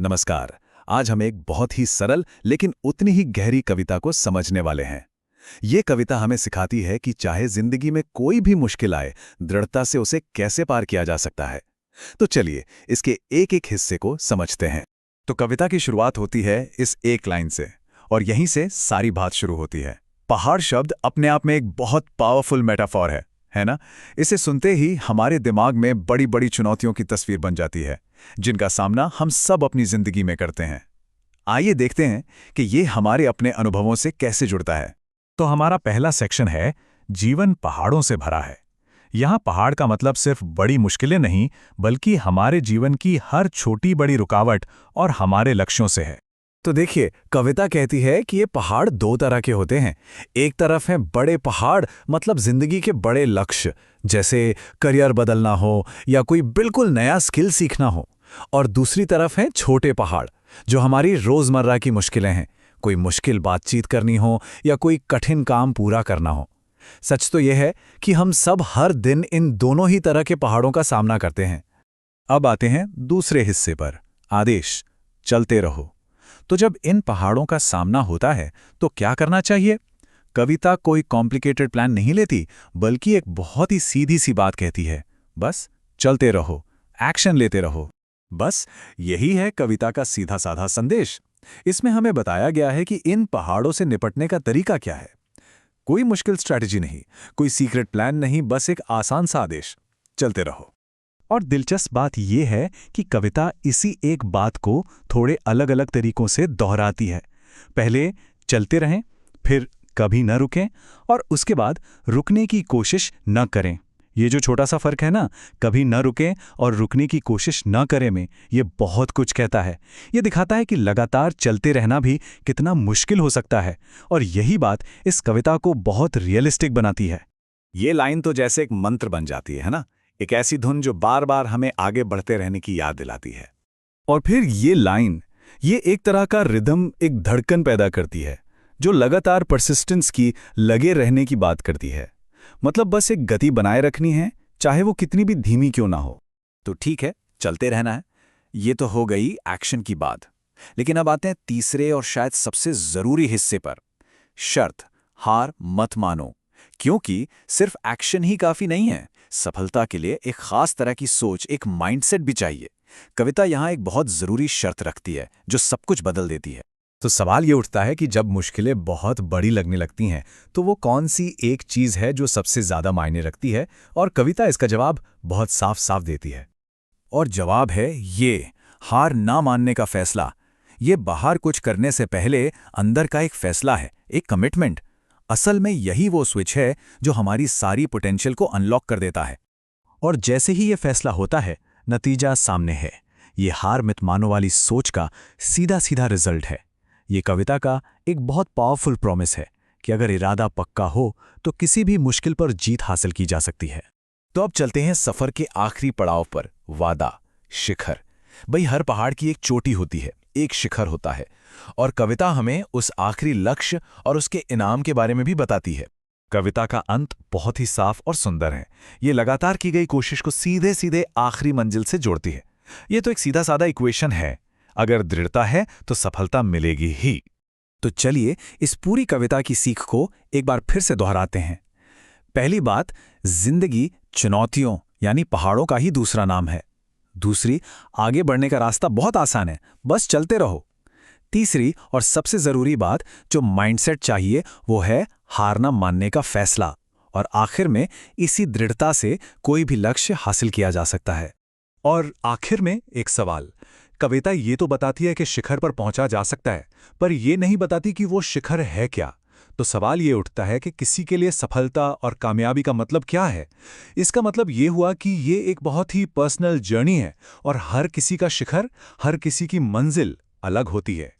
नमस्कार। आज हम एक बहुत ही सरल लेकिन उतनी ही गहरी कविता को समझने वाले हैं। ये कविता हमें सिखाती है कि चाहे जिंदगी में कोई भी मुश्किल आए, दृढ़ता से उसे कैसे पार किया जा सकता है। तो चलिए इसके एक एक हिस्से को समझते हैं। तो कविता की शुरुआत होती है इस एक लाइन से, और यहीं से सारी बात शुरू होती है। पहाड़ शब्द अपने आप में एक बहुत पावरफुल मेटाफॉर है ना? इसे सुनते ही हमारे दिमाग में बड़ी बड़ी चुनौतियों की तस्वीर बन जाती है, जिनका सामना हम सब अपनी जिंदगी में करते हैं। आइए देखते हैं कि ये हमारे अपने अनुभवों से कैसे जुड़ता है। तो हमारा पहला सेक्शन है जीवन पहाड़ों से भरा है। यहाँ पहाड़ का मतलब सिर्फ बड़ी मुश्किलें नहीं, बल्कि हमारे जीवन की हर छोटी बड़ी रुकावट और हमारे लक्ष्यों से है। तो देखिए, कविता कहती है कि ये पहाड़ दो तरह के होते हैं। एक तरफ है बड़े पहाड़, मतलब जिंदगी के बड़े लक्ष्य, जैसे करियर बदलना हो या कोई बिल्कुल नया स्किल सीखना हो। और दूसरी तरफ है छोटे पहाड़, जो हमारी रोजमर्रा की मुश्किलें हैं, कोई मुश्किल बातचीत करनी हो या कोई कठिन काम पूरा करना हो। सच तो यह है कि हम सब हर दिन इन दोनों ही तरह के पहाड़ों का सामना करते हैं। अब आते हैं दूसरे हिस्से पर, आदेश, चलते रहो। तो जब इन पहाड़ों का सामना होता है तो क्या करना चाहिए? कविता कोई कॉम्प्लिकेटेड प्लान नहीं लेती, बल्कि एक बहुत ही सीधी सी बात कहती है, बस चलते रहो, एक्शन लेते रहो। बस यही है कविता का सीधा साधा संदेश। इसमें हमें बताया गया है कि इन पहाड़ों से निपटने का तरीका क्या है। कोई मुश्किल स्ट्रैटेजी नहीं, कोई सीक्रेट प्लान नहीं, बस एक आसान सा आदेश, चलते रहो। और दिलचस्प बात यह है कि कविता इसी एक बात को थोड़े अलग अलग तरीकों से दोहराती है। पहले चलते रहें, फिर कभी न रुकें, और उसके बाद रुकने की कोशिश न करें। ये जो छोटा सा फर्क है ना, कभी न रुकें और रुकने की कोशिश न करें में, ये बहुत कुछ कहता है। ये दिखाता है कि लगातार चलते रहना भी कितना मुश्किल हो सकता है, और यही बात इस कविता को बहुत रियलिस्टिक बनाती है। ये लाइन तो जैसे एक मंत्र बन जाती है ना, एक ऐसी धुन जो बार बार हमें आगे बढ़ते रहने की याद दिलाती है। और फिर ये लाइन, ये एक तरह का रिदम, एक धड़कन पैदा करती है, जो लगातार परसिस्टेंस की, लगे रहने की बात करती है। मतलब बस एक गति बनाए रखनी है, चाहे वो कितनी भी धीमी क्यों ना हो। तो ठीक है, चलते रहना है। ये तो हो गई एक्शन की बात। लेकिन अब आते हैं तीसरे और शायद सबसे जरूरी हिस्से पर, शर्त, हार मत मानो। क्योंकि सिर्फ एक्शन ही काफी नहीं है, सफलता के लिए एक खास तरह की सोच, एक माइंडसेट भी चाहिए। कविता यहाँ एक बहुत जरूरी शर्त रखती है, जो सब कुछ बदल देती है। तो सवाल ये उठता है कि जब मुश्किलें बहुत बड़ी लगने लगती हैं, तो वो कौन सी एक चीज़ है जो सबसे ज़्यादा मायने रखती है? और कविता इसका जवाब बहुत साफ साफ देती है। और जवाब है ये, हार ना मानने का फैसला। ये बाहर कुछ करने से पहले अंदर का एक फैसला है, एक कमिटमेंट। असल में यही वो स्विच है जो हमारी सारी पोटेंशियल को अनलॉक कर देता है। और जैसे ही ये फैसला होता है, नतीजा सामने है। ये हार मत मानो वाली सोच का सीधा सीधा रिजल्ट है। ये कविता का एक बहुत पावरफुल प्रॉमिस है कि अगर इरादा पक्का हो तो किसी भी मुश्किल पर जीत हासिल की जा सकती है। तो अब चलते हैं सफर के आखिरी पड़ाव पर, वादा, शिखर। भाई, हर पहाड़ की एक चोटी होती है, एक शिखर होता है, और कविता हमें उस आखिरी लक्ष्य और उसके इनाम के बारे में भी बताती है। कविता का अंत बहुत ही साफ और सुंदर है। ये लगातार की गई कोशिश को सीधे सीधे आखिरी मंजिल से जोड़ती है। ये तो एक सीधा साधा इक्वेशन है, अगर दृढ़ता है तो सफलता मिलेगी ही। तो चलिए इस पूरी कविता की सीख को एक बार फिर से दोहराते हैं। पहली बात, जिंदगी चुनौतियों यानी पहाड़ों का ही दूसरा नाम है। दूसरी, आगे बढ़ने का रास्ता बहुत आसान है, बस चलते रहो। तीसरी और सबसे जरूरी बात जो माइंडसेट चाहिए, वो है हार ना मानने का फैसला। और आखिर में इसी दृढ़ता से कोई भी लक्ष्य हासिल किया जा सकता है। और आखिर में एक सवाल, कविता ये तो बताती है कि शिखर पर पहुंचा जा सकता है, पर ये नहीं बताती कि वो शिखर है क्या। तो सवाल ये उठता है कि किसी के लिए सफलता और कामयाबी का मतलब क्या है। इसका मतलब ये हुआ कि ये एक बहुत ही पर्सनल जर्नी है, और हर किसी का शिखर, हर किसी की मंजिल अलग होती है।